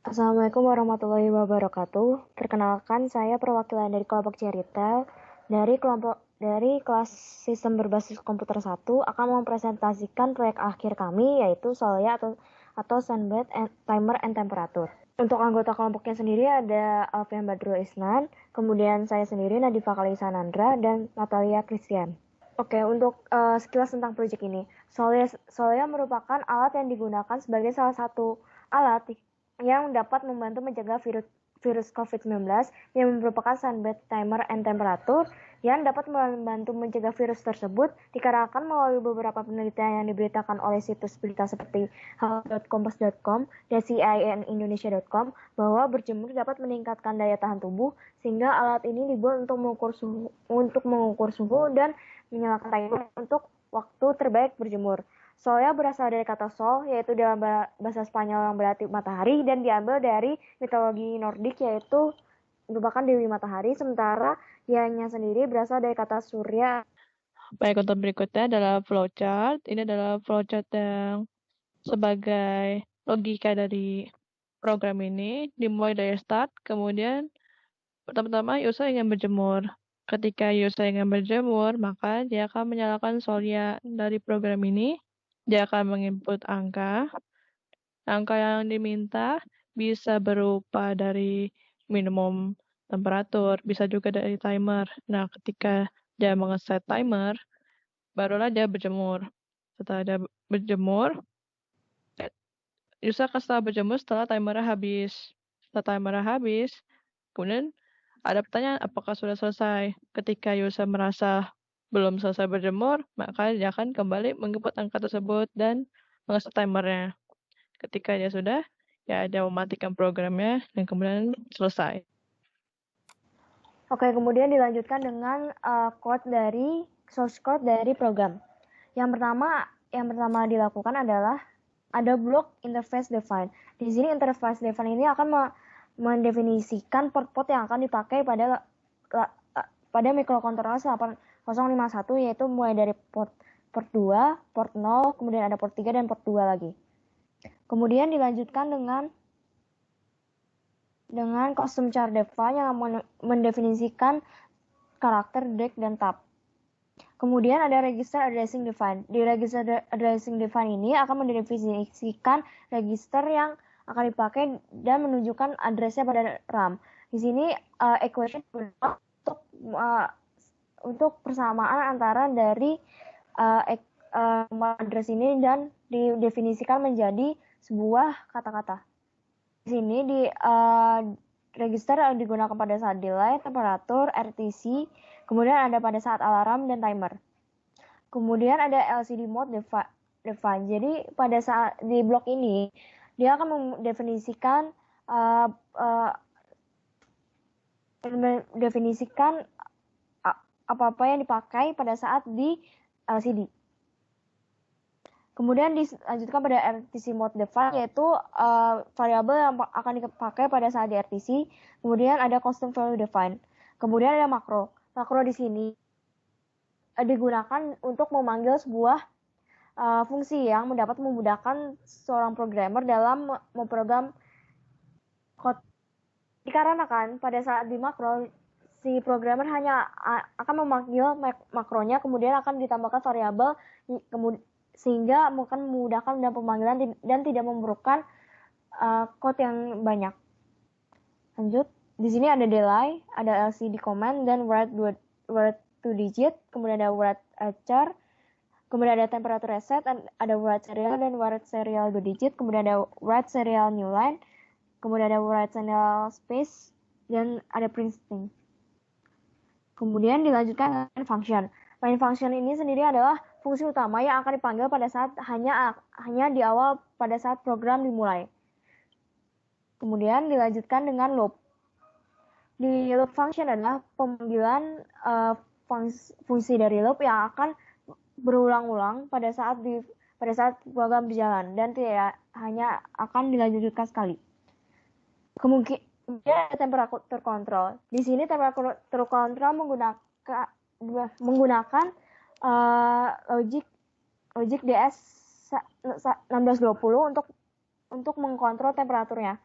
Assalamualaikum warahmatullahi wabarakatuh. Perkenalkan, saya perwakilan dari kelompok Ceritel dari kelas Sistem Berbasis Komputer 1 akan mempresentasikan proyek akhir kami yaitu Solya atau Sunbed Timer and Temperature. Untuk anggota kelompoknya sendiri ada Alfian Badrul Isnan, kemudian saya sendiri Nadifa Kalisa Nandra dan Natalia Christian. Oke, untuk sekilas tentang proyek ini. Solya merupakan alat yang digunakan sebagai salah satu alat yang dapat membantu mencegah virus COVID-19 yang merupakan Sunbed Timer and Temperature yang dapat membantu mencegah virus tersebut dikarenakan melalui beberapa penelitian yang diberitakan oleh situs berita seperti health.kompas.com dan cinindonesia.com bahwa berjemur dapat meningkatkan daya tahan tubuh sehingga alat ini dibuat untuk mengukur suhu dan menyalakan timer untuk waktu terbaik berjemur. Solya berasal dari kata sol, yaitu dalam bahasa Spanyol yang berarti matahari, dan diambil dari mitologi Nordik, yaitu merupakan Dewi Matahari, sementara ianya sendiri berasal dari kata surya. Baik, untuk berikutnya adalah flowchart. Ini adalah flowchart yang sebagai logika dari program ini, dimulai dari start, kemudian pertama-tama user ingin berjemur. Ketika user ingin berjemur, maka dia akan menyalakan Solya dari program ini. Dia akan menginput angka. Angka yang diminta bisa berupa dari minimum temperatur, bisa juga dari timer. Nah, ketika dia mengeset timer, barulah dia berjemur. Setelah dia berjemur, user akan setelah berjemur setelah timernya habis. Setelah timernya habis, kemudian ada pertanyaan apakah sudah selesai. Ketika user merasa belum selesai berjemur, maka dia akan kembali menginput angka tersebut dan mengeset timernya. Ketika dia sudah, ya dia mematikan programnya dan kemudian selesai. Oke, kemudian dilanjutkan dengan source code dari program. Yang pertama dilakukan adalah ada blok interface define. Di sini interface define ini akan mendefinisikan port yang akan dipakai pada microcontroller 8051, yaitu mulai dari port 2, port 0, kemudian ada port 3 dan port 2 lagi. Kemudian dilanjutkan dengan custom char define yang mendefinisikan karakter DEC dan tab. Kemudian ada register addressing define. Di register addressing define ini akan mendefinisikan register yang akan dipakai dan menunjukkan addressnya pada RAM. Di sini equation untuk persamaan antara dari address ini dan didefinisikan menjadi sebuah kata-kata. Di sini register digunakan pada saat delay, temperatur, RTC, kemudian ada pada saat alarm dan timer. Kemudian ada LCD mode define. Jadi pada saat di blok ini dia akan mendefinisikan apa-apa yang dipakai pada saat di LCD. Kemudian dilanjutkan pada RTC mode define, yaitu variabel yang akan dipakai pada saat di RTC. Kemudian ada custom value define. Kemudian ada makro. Makro di sini digunakan untuk memanggil sebuah fungsi yang dapat memudahkan seorang programmer dalam memprogram code. Dikarenakan pada saat di makro, si programmer hanya akan memanggil makronya, kemudian akan ditambahkan variabel, sehingga akan memudahkan dalam pemanggilan dan tidak memerlukan code yang banyak. Lanjut, di sini ada delay, ada LCD command dan write 2 digit, kemudian ada write char, kemudian ada temperature reset, ada write serial dan write serial 2 digit, kemudian ada write serial new line, kemudian ada write serial space, dan ada print string. Kemudian dilanjutkan dengan function. Main function ini sendiri adalah fungsi utama yang akan dipanggil pada saat hanya di awal pada saat program dimulai. Kemudian dilanjutkan dengan loop. Di loop function adalah pemanggilan fungsi dari loop yang akan berulang-ulang pada saat program berjalan dan tidak hanya akan dilanjutkan sekali. Kemudian ada temperature control. Di sini temperature control menggunakan logic DS 1620 untuk mengkontrol temperaturnya.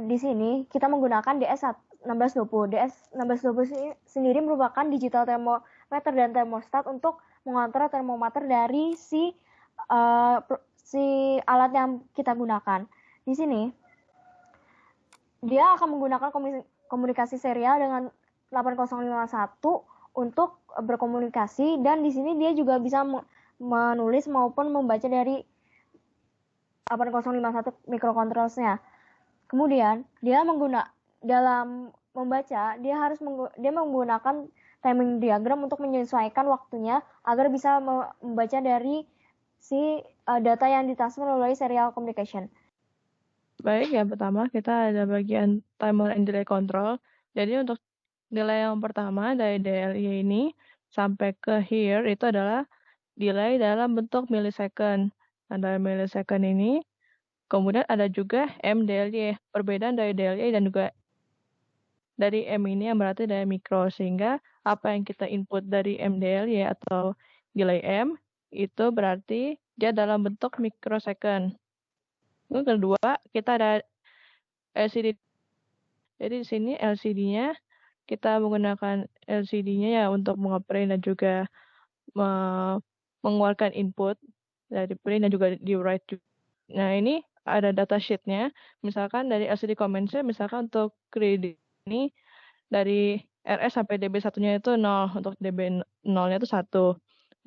Di sini kita menggunakan DS1620. DS1620 sendiri merupakan digital thermometer dan thermostat untuk mengontrol termometer dari si alat yang kita gunakan. Di sini dia akan menggunakan komunikasi serial dengan 8051 untuk berkomunikasi, dan di sini dia juga bisa menulis maupun membaca dari 8051 microcontrols-nya. Kemudian dia dalam membaca dia menggunakan timing diagram untuk menyesuaikan waktunya agar bisa membaca dari si data yang ditransfer melalui serial communication. Baik, yang pertama kita ada bagian timer and delay control. Jadi untuk delay yang pertama dari DLY ini sampai ke here itu adalah delay dalam bentuk millisecond. Nah, dari millisecond ini kemudian ada juga MDLY, perbedaan dari DLY dan juga dari M ini yang berarti dari mikro, sehingga apa yang kita input dari MDLY atau delay M itu berarti dia dalam bentuk microsecond. Yang kedua, kita ada LCD. Jadi di sini LCD-nya kita menggunakan LCD-nya ya untuk mengeprint dan juga mengeluarkan input dari print dan juga di write. Nah, ini ada data sheet-nya. Misalkan dari LCD command-nya, misalkan untuk kredit ini dari RS sampai DB1-nya itu 0, untuk DB 0-nya itu 1.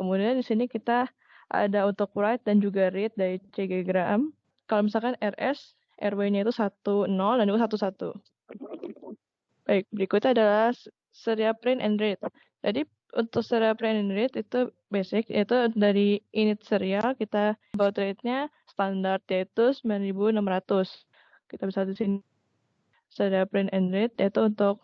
Kemudian di sini kita ada untuk write dan juga read dari CG-gram. Kalau misalkan RS, RW-nya itu 1, 0 dan juga 1, 1. Baik, berikutnya adalah serial print and read. Jadi untuk serial print and read itu basic, yaitu dari init serial kita baud rate-nya standar yaitu 9600. Kita bisa di sini serial print and read yaitu untuk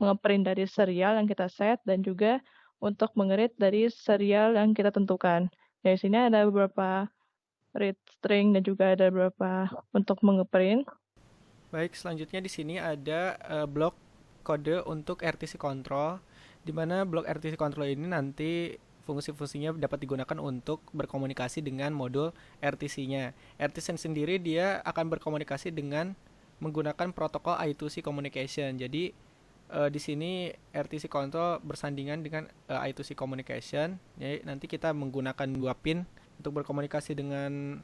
mengeprint dari serial yang kita set dan juga untuk mengeread dari serial yang kita tentukan. Dari sini ada beberapa read string dan juga ada beberapa untuk mengeprint. Baik, selanjutnya di sini ada blok kode untuk RTC control, di mana blok RTC control ini nanti fungsi-fungsinya dapat digunakan untuk berkomunikasi dengan modul RTC-nya. RTC sendiri dia akan berkomunikasi dengan menggunakan protokol I2C communication. Jadi di sini RTC control bersandingan dengan I2C communication. Jadi nanti kita menggunakan 2 pin untuk berkomunikasi dengan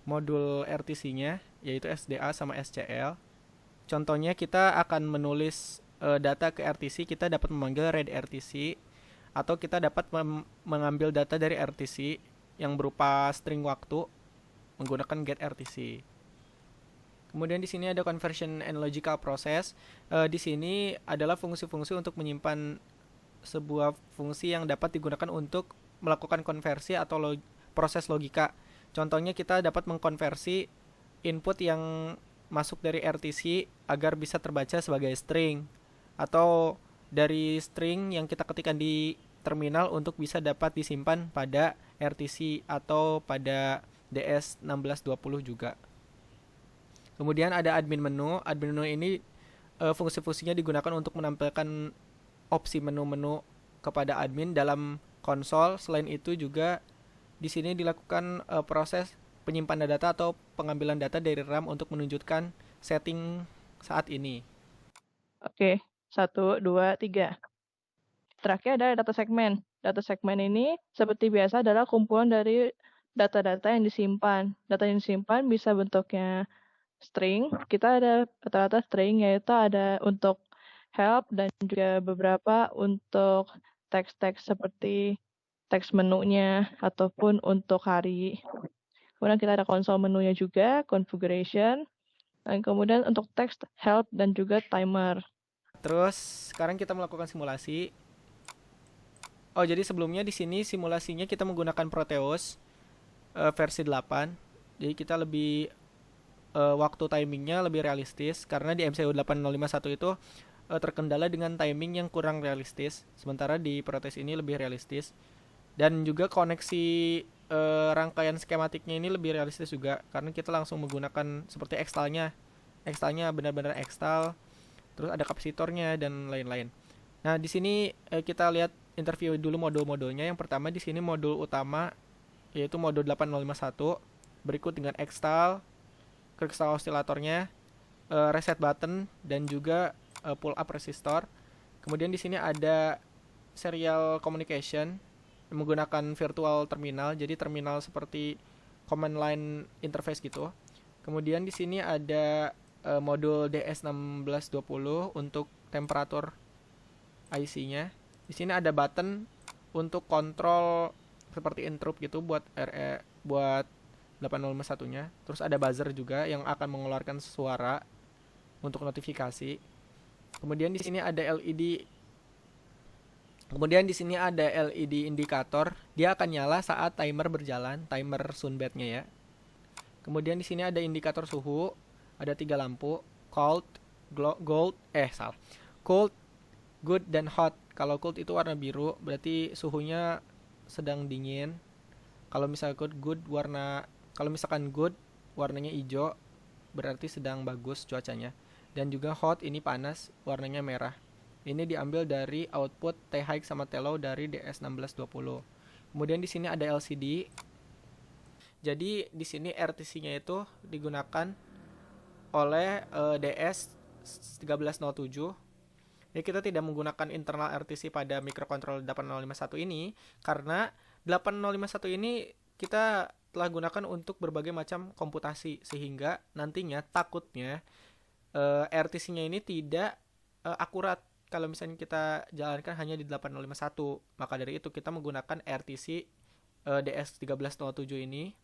modul RTC-nya, yaitu SDA sama SCL. Contohnya kita akan menulis data ke RTC, kita dapat memanggil read RTC, atau kita dapat mengambil data dari RTC yang berupa string waktu menggunakan get RTC. Kemudian di sini ada conversion and logical process. Di sini adalah fungsi-fungsi untuk menyimpan sebuah fungsi yang dapat digunakan untuk melakukan konversi atau proses logika. Contohnya kita dapat mengkonversi input yang masuk dari RTC agar bisa terbaca sebagai string, atau dari string yang kita ketikkan di terminal untuk bisa dapat disimpan pada RTC atau pada DS1620 juga. Kemudian ada admin menu. Admin menu ini fungsi-fungsinya digunakan untuk menampilkan opsi menu-menu kepada admin dalam konsol. Selain itu juga di sini dilakukan proses penyimpanan data atau pengambilan data dari RAM untuk menunjukkan setting saat ini. Oke, 1, 2, 3. Terakhir ada data segmen. Data segmen ini seperti biasa adalah kumpulan dari data-data yang disimpan. Data yang disimpan bisa bentuknya string. Kita ada rata-rata string, yaitu ada untuk help dan juga beberapa untuk teks-teks seperti teks menunya ataupun untuk hari. Kemudian kita ada konsol menunya juga, configuration, dan kemudian untuk text, help, dan juga timer. Terus sekarang kita melakukan simulasi. Oh, jadi sebelumnya di sini simulasinya kita menggunakan Proteus versi 8. Jadi kita lebih waktu timingnya lebih realistis, karena di MCU 8051 itu terkendala dengan timing yang kurang realistis, sementara di Proteus ini lebih realistis. Dan juga koneksi rangkaian skematiknya ini lebih realistis juga, karena kita langsung menggunakan seperti Extal-nya benar-benar Extal, terus ada kapasitornya dan lain-lain. Nah, di sini kita lihat interview dulu modul-modulnya. Yang pertama di sini modul utama, yaitu modul 8051, berikut dengan Extal, kristal osilatornya, reset button dan juga pull up resistor. Kemudian di sini ada serial communication menggunakan virtual terminal, jadi terminal seperti command line interface gitu. Kemudian di sini ada modul DS1620 untuk temperatur IC-nya. Di sini ada button untuk kontrol seperti interrupt gitu buat buat 8051-nya. Terus ada buzzer juga yang akan mengeluarkan suara untuk notifikasi. Kemudian di sini ada LED. Kemudian di sini ada LED indikator. Dia akan nyala saat timer berjalan, timer Sunbat-nya ya. Kemudian di sini ada indikator suhu, ada 3 lampu, cold, cold, good dan hot. Kalau cold itu warna biru, berarti suhunya sedang dingin. Kalau misalkan good warnanya hijau, berarti sedang bagus cuacanya. Dan juga hot ini panas, warnanya merah. Ini diambil dari output T-high sama T-low dari DS1620. Kemudian di sini ada LCD. Jadi di sini RTC-nya itu digunakan oleh DS1307. Jadi kita tidak menggunakan internal RTC pada microcontroller 8051 ini karena 8051 ini kita telah gunakan untuk berbagai macam komputasi sehingga nantinya takutnya RTC-nya ini tidak akurat kalau misalnya kita jalankan hanya di 8051. Maka dari itu kita menggunakan RTC DS1307 ini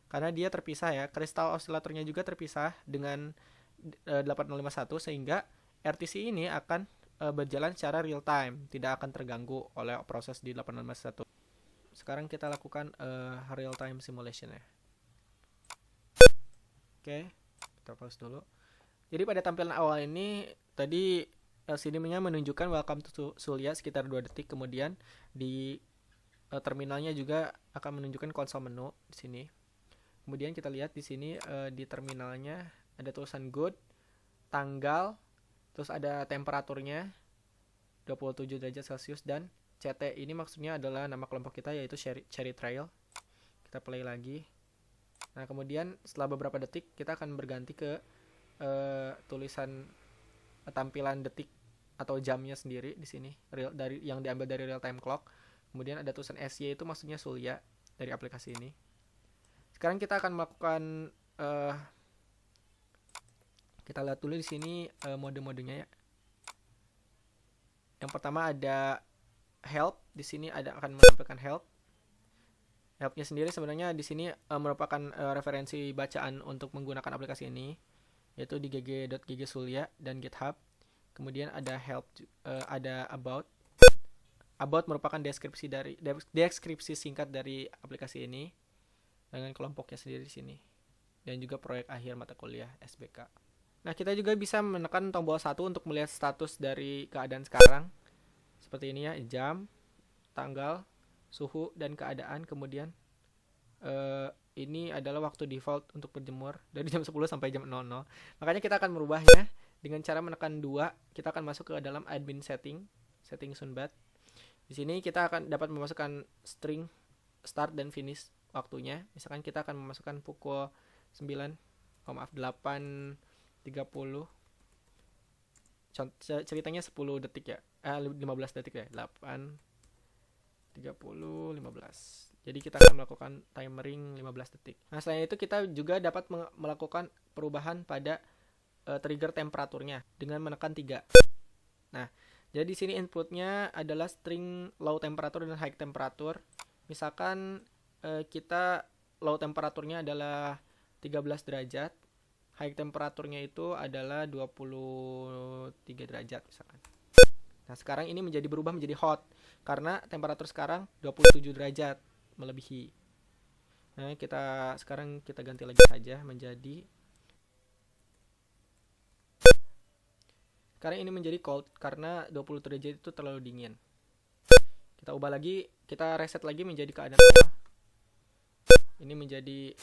karena dia terpisah ya, kristal osilatornya juga terpisah dengan 8051 sehingga RTC ini akan berjalan secara real time, tidak akan terganggu oleh proses di 8051. Sekarang kita lakukan real time simulation ya. Oke, kita pause dulu. Jadi pada tampilan awal ini tadi LCD-nya menunjukkan welcome to Zulia sekitar 2 detik, kemudian di terminalnya juga akan menunjukkan konsol menu di sini. Kemudian kita lihat di sini di terminalnya ada tulisan good, tanggal, terus ada temperaturnya 27 derajat Celcius dan CT ini maksudnya adalah nama kelompok kita yaitu Cherry Trail. Kita play lagi. Nah, kemudian setelah beberapa detik kita akan berganti ke tulisan tampilan detik atau jamnya sendiri di sini dari yang diambil dari real time clock. Kemudian ada tulisan SY itu maksudnya Zulia dari aplikasi ini. Sekarang kita akan melakukan kita lihat dulu di sini mode-modenya ya. Yang pertama ada help, di sini akan menampilkan help. Helpnya sendiri sebenarnya di sini merupakan referensi bacaan untuk menggunakan aplikasi ini, yaitu di gg.ggzulia dan GitHub. Kemudian ada help, ada about. About merupakan deskripsi singkat dari aplikasi ini dengan kelompoknya sendiri di sini. Dan juga proyek akhir mata kuliah SBK. Nah, kita juga bisa menekan tombol 1 untuk melihat status dari keadaan sekarang. Seperti ini ya, jam, tanggal, suhu, dan keadaan. Kemudian ini adalah waktu default untuk berjemur dari jam 10 sampai jam 00. Makanya kita akan merubahnya dengan cara menekan 2. Kita akan masuk ke dalam admin setting Sunbat. Di sini kita akan dapat memasukkan string start dan finish waktunya. Misalkan kita akan memasukkan pukul 8.30. Ceritanya 10 detik ya. 15 detik ya. 8.30 15. Jadi kita akan melakukan timering 15 detik. Nah, selain itu kita juga dapat melakukan perubahan pada trigger temperaturnya dengan menekan 3. Nah, jadi di sini inputnya adalah string low temperature dan high temperature. Misalkan kita low temperaturnya adalah 13 derajat, high temperaturnya itu adalah 23 derajat misalkan. Nah, sekarang ini berubah menjadi hot karena temperatur sekarang 27 derajat melebihi. Nah, sekarang kita ganti lagi saja menjadi sekarang ini menjadi cold karena 20 derajat itu terlalu dingin. Kita ubah lagi, kita reset lagi menjadi keadaan awal. Ini menjadi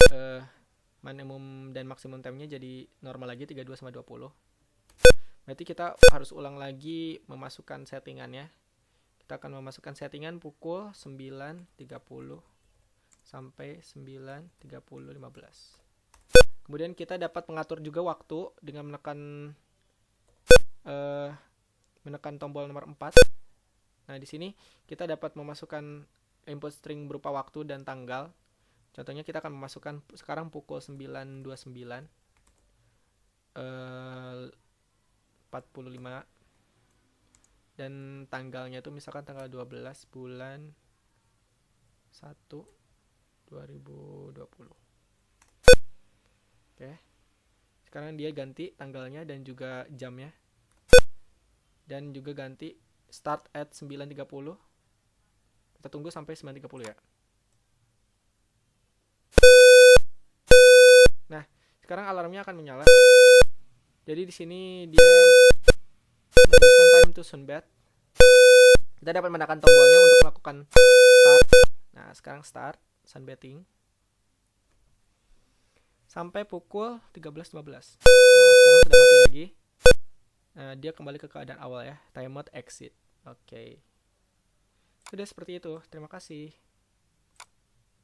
minimum dan maksimum time-nya jadi normal lagi 32/20. Berarti kita harus ulang lagi memasukkan settingannya. Kita akan memasukkan settingan pukul 9.30 sampai 9.30.15. Kemudian kita dapat mengatur juga waktu dengan menekan tombol nomor 4. Nah, di sini kita dapat memasukkan input string berupa waktu dan tanggal. Contohnya kita akan memasukkan sekarang pukul 9.29 45 dan tanggalnya itu misalkan tanggal 12 bulan 1 2020. Oke. Sekarang dia ganti tanggalnya dan juga jamnya. Dan juga ganti start at 9.30. Kita tunggu sampai 9.30 ya. Nah, sekarang alarmnya akan menyala. Jadi di sini dia menunjukkan time to sunbat. Kita dapat menekan tombolnya untuk melakukan start. Nah, sekarang start sunbathing sampai pukul 13.15. Nah, sekarang sudah mati lagi. Dia kembali ke keadaan awal ya. Time mode exit. Oke. Sudah seperti itu. Terima kasih.